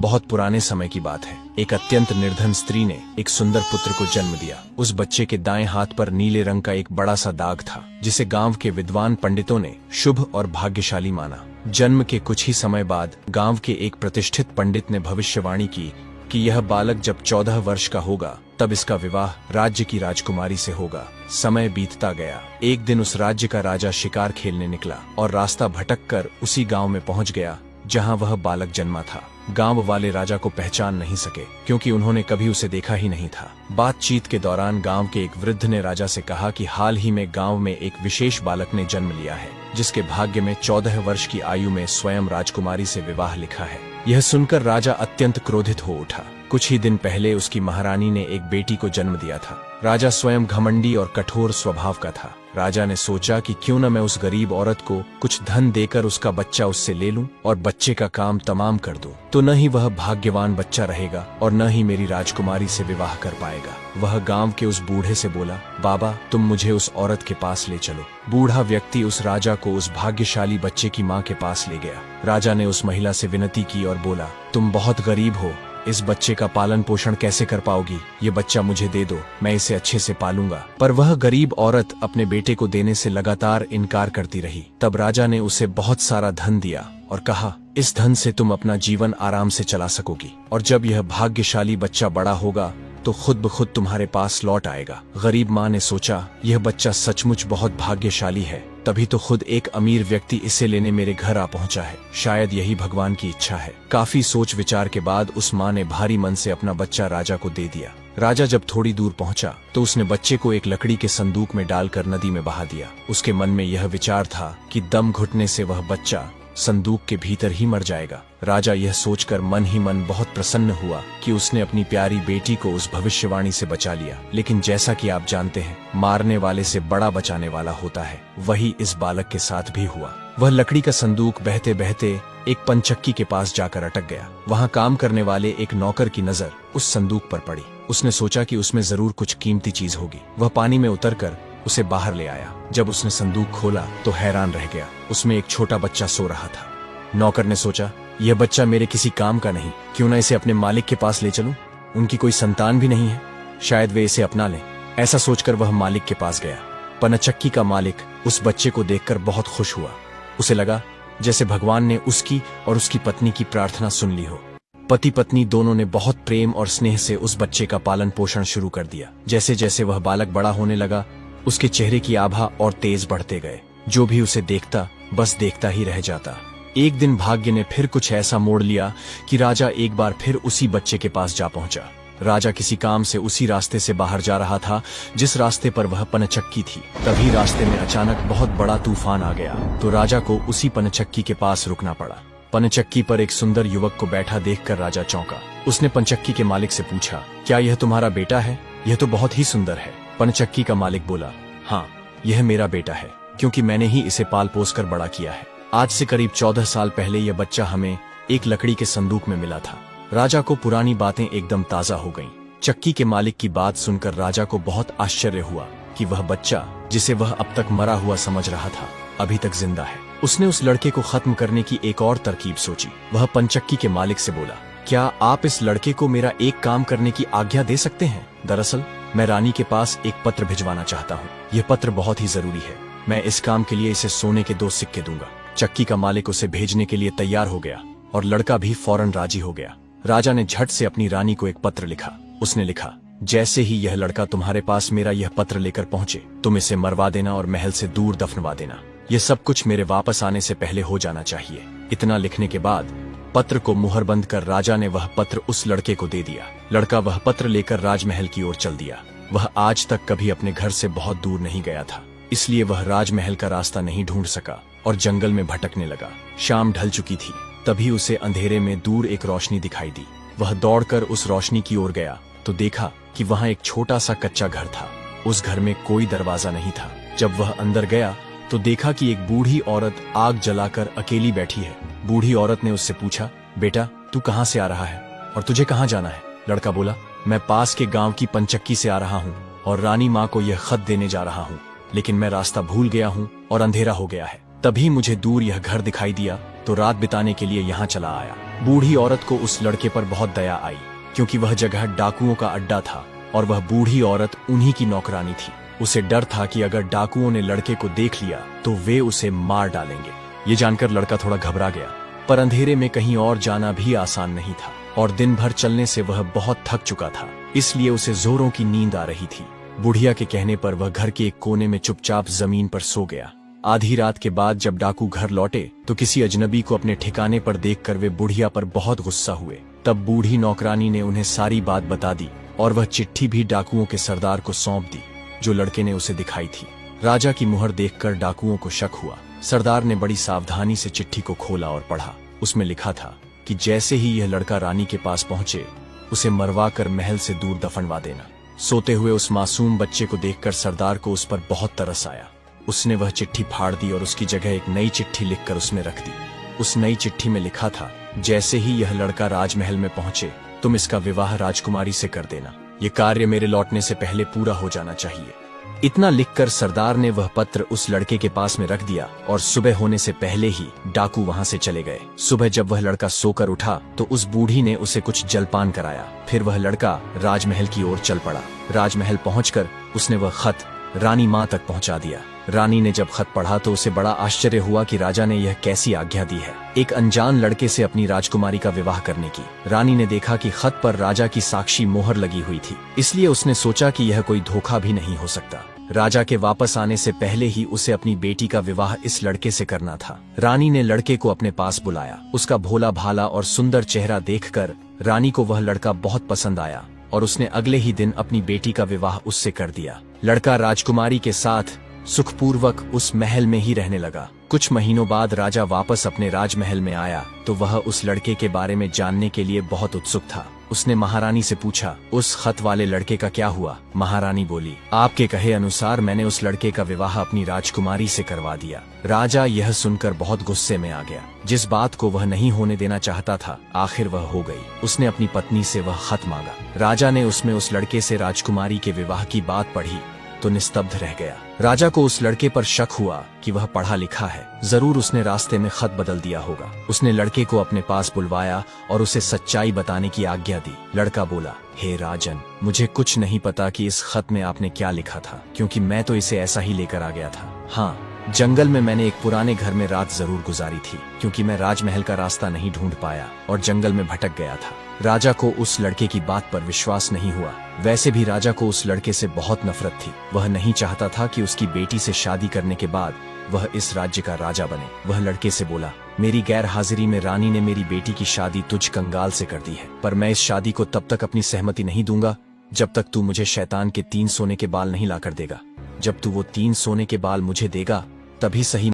बहुत पुराने समय की बात है। एक अत्यंत निर्धन स्त्री ने एक सुंदर पुत्र को जन्म दिया। उस बच्चे के दाएं हाथ पर नीले रंग का एक बड़ा सा दाग था, जिसे गांव के विद्वान पंडितों ने शुभ और भाग्यशाली माना। जन्म के कुछ ही समय बाद गांव के एक प्रतिष्ठित पंडित ने भविष्यवाणी की कि यह बालक जब 14 वर्ष का होगा तब इसका विवाह राज्य की राजकुमारी से होगा। समय बीतता गया। एक दिन उस राज्य का राजा शिकार खेलने निकला और रास्ता भटक कर उसी गांव में पहुंच गया जहां वह बालक जन्मा था। गांव वाले राजा को पहचान नहीं सके, क्योंकि उन्होंने कभी उसे देखा ही नहीं था। बातचीत के दौरान गांव के एक वृद्ध ने राजा से कहा कि हाल ही में गांव में एक विशेष बालक ने जन्म लिया है, जिसके भाग्य में 14 वर्ष की आयु में स्वयं राजकुमारी से विवाह लिखा है। यह सुनकर राजा अत्यंत क्रोधित हो उठा। कुछ ही दिन पहले उसकी महारानी ने एक बेटी को जन्म दिया था। राजा स्वयं घमंडी और कठोर स्वभाव का था। राजा ने सोचा कि क्यों न मैं उस गरीब औरत को कुछ धन देकर उसका बच्चा उससे ले लूं और बच्चे का काम तमाम कर दूं, तो न ही वह भाग्यवान बच्चा रहेगा और न ही मेरी राजकुमारी से विवाह कर पाएगा। वह गांव के उस बूढ़े से बोला, बाबा तुम मुझे उस औरत के पास ले चलो। बूढ़ा व्यक्ति उस राजा को उस भाग्यशाली बच्चे की माँ के पास ले गया। राजा ने उस महिला से विनती की और बोला, तुम बहुत गरीब हो, इस बच्चे का पालन पोषण कैसे कर पाओगी? ये बच्चा मुझे दे दो, मैं इसे अच्छे से पालूंगा। पर वह गरीब औरत अपने बेटे को देने से लगातार इनकार करती रही। तब राजा ने उसे बहुत सारा धन दिया और कहा, इस धन से तुम अपना जीवन आराम से चला सकोगी और जब यह भाग्यशाली बच्चा बड़ा होगा तो खुद ब खुद तुम्हारे पास लौट आएगा। गरीब माँ ने सोचा, यह बच्चा सचमुच बहुत भाग्यशाली है, तभी तो खुद एक अमीर व्यक्ति इसे लेने मेरे घर आ पहुंचा है। शायद यही भगवान की इच्छा है। काफी सोच विचार के बाद उस माँ ने भारी मन से अपना बच्चा राजा को दे दिया। राजा जब थोड़ी दूर पहुंचा तो उसने बच्चे को एक लकड़ी के संदूक में डालकर नदी में बहा दिया। उसके मन में यह विचार था कि दम घुटने से वह बच्चा संदूक के भीतर ही मर जाएगा। राजा यह सोचकर मन ही मन बहुत प्रसन्न हुआ कि उसने अपनी प्यारी बेटी को उस भविष्यवाणी से बचा लिया। लेकिन जैसा कि आप जानते हैं, मारने वाले से बड़ा बचाने वाला होता है। वही इस बालक के साथ भी हुआ। वह लकड़ी का संदूक बहते बहते एक पंचक्की के पास जाकर अटक गया। वहाँ काम करने वाले एक नौकर की नजर उस संदूक पर पड़ी। उसने सोचा कि उसमें जरूर कुछ कीमती चीज होगी। वह पानी में उतरकर उसे बाहर ले आया। जब उसने संदूक खोला तो हैरान रह गया। उसमें एक छोटा बच्चा सो रहा था। नौकर ने सोचा, यह बच्चा मेरे किसी काम का नहीं, क्यों न इसे अपने मालिक के पास ले चलूं? उनकी कोई संतान भी नहीं है, शायद वे इसे अपना लें। ऐसा सोचकर वह मालिक के पास गया। पनचक्की का मालिक उस बच्चे को देखकर बहुत खुश हुआ। उसे लगा जैसे भगवान ने उसकी और उसकी पत्नी की प्रार्थना सुन ली हो। पति पत्नी दोनों ने बहुत प्रेम और स्नेह से उस बच्चे का पालन पोषण शुरू कर दिया। जैसे जैसे वह बालक बड़ा होने लगा, उसके चेहरे की आभा और तेज बढ़ते गए। जो भी उसे देखता बस देखता ही रह जाता। एक दिन भाग्य ने फिर कुछ ऐसा मोड़ लिया कि राजा एक बार फिर उसी बच्चे के पास जा पहुंचा। राजा किसी काम से उसी रास्ते से बाहर जा रहा था जिस रास्ते पर वह पनचक्की थी। तभी रास्ते में अचानक बहुत बड़ा तूफान आ गया, तो राजा को उसी पनचक्की के पास रुकना पड़ा। पनचक्की पर एक सुंदर युवक को बैठा देखकर राजा चौंका। उसने पनचक्की के मालिक से पूछा, क्या यह तुम्हारा बेटा है? यह तो बहुत ही सुंदर है। पनचक्की का मालिक बोला, हाँ यह मेरा बेटा है, क्योंकि मैंने ही इसे पाल पोस कर बड़ा किया है। आज से करीब 14 साल पहले यह बच्चा हमें एक लकड़ी के संदूक में मिला था। राजा को पुरानी बातें एकदम ताजा हो गईं। चक्की के मालिक की बात सुनकर राजा को बहुत आश्चर्य हुआ कि वह बच्चा, जिसे वह अब तक मरा हुआ समझ रहा था, अभी तक जिंदा है। उसने उस लड़के को खत्म करने की एक और तरकीब सोची। वह पंचक्की के मालिक से बोला, क्या आप इस लड़के को मेरा एक काम करने की आज्ञा दे सकते हैं? दरअसल मैं रानी के पास एक पत्र भिजवाना चाहता हूँ। यह पत्र बहुत ही जरूरी है। मैं इस काम के लिए इसे सोने के 2 सिक्के दूंगा। चक्की का मालिक उसे भेजने के लिए तैयार हो गया और लड़का भी फौरन राजी हो गया। राजा ने झट से अपनी रानी को एक पत्र लिखा। उसने लिखा, जैसे ही यह लड़का तुम्हारे पास मेरा यह पत्र लेकर पहुंचे, तुम इसे मरवा देना और महल से दूर दफनवा देना। यह सब कुछ मेरे वापस आने से पहले हो जाना चाहिए। इतना लिखने के बाद पत्र को मुहरबंद कर राजा ने वह पत्र उस लड़के को दे दिया। लड़का वह पत्र लेकर राजमहल की ओर चल दिया। वह आज तक कभी अपने घर से बहुत दूर नहीं गया था, इसलिए वह राजमहल का रास्ता नहीं ढूंढ सका और जंगल में भटकने लगा। शाम ढल चुकी थी। तभी उसे अंधेरे में दूर एक रोशनी दिखाई दी। वह दौड़कर उस रोशनी की ओर गया तो देखा कि वहां एक छोटा सा कच्चा घर था। उस घर में कोई दरवाजा नहीं था। जब वह अंदर गया तो देखा कि एक बूढ़ी औरत आग जलाकर अकेली बैठी है। बूढ़ी औरत ने उससे पूछा, बेटा तू कहाँ से आ रहा है और तुझे कहाँ जाना है? लड़का बोला, मैं पास के गांव की पंचक्की से आ रहा हूँ और रानी माँ को यह खत देने जा रहा हूँ, लेकिन मैं रास्ता भूल गया हूँ और अंधेरा हो गया है। तभी मुझे दूर यह घर दिखाई दिया तो रात बिताने के लिए यहाँ चला आया। बूढ़ी औरत को उस लड़के पर बहुत दया आई, क्योंकि वह जगह डाकुओं का अड्डा था और वह बूढ़ी औरत उन्हीं की नौकरानी थी। उसे डर था कि अगर डाकुओं ने लड़के को देख लिया तो वे उसे मार डालेंगे। ये जानकर लड़का थोड़ा घबरा गया, पर अंधेरे में कहीं और जाना भी आसान नहीं था और दिन भर चलने से वह बहुत थक चुका था, इसलिए उसे जोरों की नींद आ रही थी। बुढ़िया के कहने पर वह घर के एक कोने में चुपचाप जमीन पर सो गया। आधी रात के बाद जब डाकू घर लौटे तो किसी अजनबी को अपने ठिकाने पर देखकर वे बुढ़िया पर बहुत गुस्सा हुए। तब बूढ़ी नौकरानी ने उन्हें सारी बात बता दी और वह चिट्ठी भी डाकुओं के सरदार को सौंप दी जो लड़के ने उसे दिखाई थी। राजा की मुहर देखकर डाकुओं को शक हुआ। सरदार ने बड़ी सावधानी से चिट्ठी को खोला और पढ़ा। उसमें लिखा था कि जैसे ही यह लड़का रानी के पास पहुंचे उसे मरवा कर महल से दूर दफनवा देना। सोते हुए उस मासूम बच्चे को देखकर सरदार को उस पर बहुत तरस आया। उसने वह चिट्ठी फाड़ दी और उसकी जगह एक नई चिट्ठी लिखकर उसमें रख दी। उस नई चिट्ठी में लिखा था, जैसे ही यह लड़का राजमहल में पहुंचे तुम इसका विवाह राजकुमारी से कर देना। ये कार्य मेरे लौटने से पहले पूरा हो जाना चाहिए। इतना लिखकर सरदार ने वह पत्र उस लड़के के पास में रख दिया और सुबह होने से पहले ही डाकू वहां से चले गए। सुबह जब वह लड़का सोकर उठा तो उस बूढ़ी ने उसे कुछ जलपान कराया। फिर वह लड़का राजमहल की ओर चल पड़ा। राजमहल पहुंचकर उसने वह खत रानी माँ तक पहुंचा दिया। रानी ने जब खत पढ़ा तो उसे बड़ा आश्चर्य हुआ कि राजा ने यह कैसी आज्ञा दी है, एक अनजान लड़के से अपनी राजकुमारी का विवाह करने की। रानी ने देखा कि खत पर राजा की साक्षी मोहर लगी हुई थी, इसलिए उसने सोचा कि यह कोई धोखा भी नहीं हो सकता। राजा के वापस आने से पहले ही उसे अपनी बेटी का विवाह इस लड़के से करना था। रानी ने लड़के को अपने पास बुलाया। उसका भोला भाला और सुंदर चेहरा देखकर रानी को वह लड़का बहुत पसंद आया और उसने अगले ही दिन अपनी बेटी का विवाह उससे कर दिया। लड़का राजकुमारी के साथ सुखपूर्वक उस महल में ही रहने लगा। कुछ महीनों बाद राजा वापस अपने राजमहल में आया तो वह उस लड़के के बारे में जानने के लिए बहुत उत्सुक था। उसने महारानी से पूछा, उस खत वाले लड़के का क्या हुआ? महारानी बोली, आपके कहे अनुसार मैंने उस लड़के का विवाह अपनी राजकुमारी से करवा दिया। राजा यह सुनकर बहुत गुस्से में आ गया। जिस बात को वह नहीं होने देना चाहता था आखिर वह हो गई। उसने अपनी पत्नी से वह खत मांगा। राजा ने उसमें उस लड़के से राजकुमारी के विवाह की बात पढ़ी तो निस्तब्ध रह गया। राजा को उस लड़के पर शक हुआ कि वह पढ़ा लिखा है, जरूर उसने रास्ते में खत बदल दिया होगा। उसने लड़के को अपने पास बुलवाया और उसे सच्चाई बताने की आज्ञा दी। लड़का बोला, हे राजन, मुझे कुछ नहीं पता कि इस खत में आपने क्या लिखा था, क्योंकि मैं तो इसे ऐसा ही लेकर आ गया था। हाँ, जंगल में मैंने एक पुराने घर में रात जरूर गुजारी थी, क्योंकि मैं राजमहल का रास्ता नहीं ढूंढ पाया और जंगल में भटक गया था। राजा को उस लड़के की बात पर विश्वास नहीं हुआ। वैसे भी राजा को उस लड़के से बहुत नफरत थी। वह नहीं चाहता था कि उसकी बेटी से शादी करने के बाद वह इस राज्य का राजा बने। वह लड़के से बोला, मेरी गैर हाजिरी में रानी ने मेरी बेटी की शादी तुझ कंगाल से कर दी है, पर मैं इस शादी को तब तक अपनी सहमति नहीं दूंगा जब तक तू मुझे शैतान के 3 सोने के बाल नहीं लाकर देगा। जब तू वो 3 सोने के बाल मुझे देगा तभी सही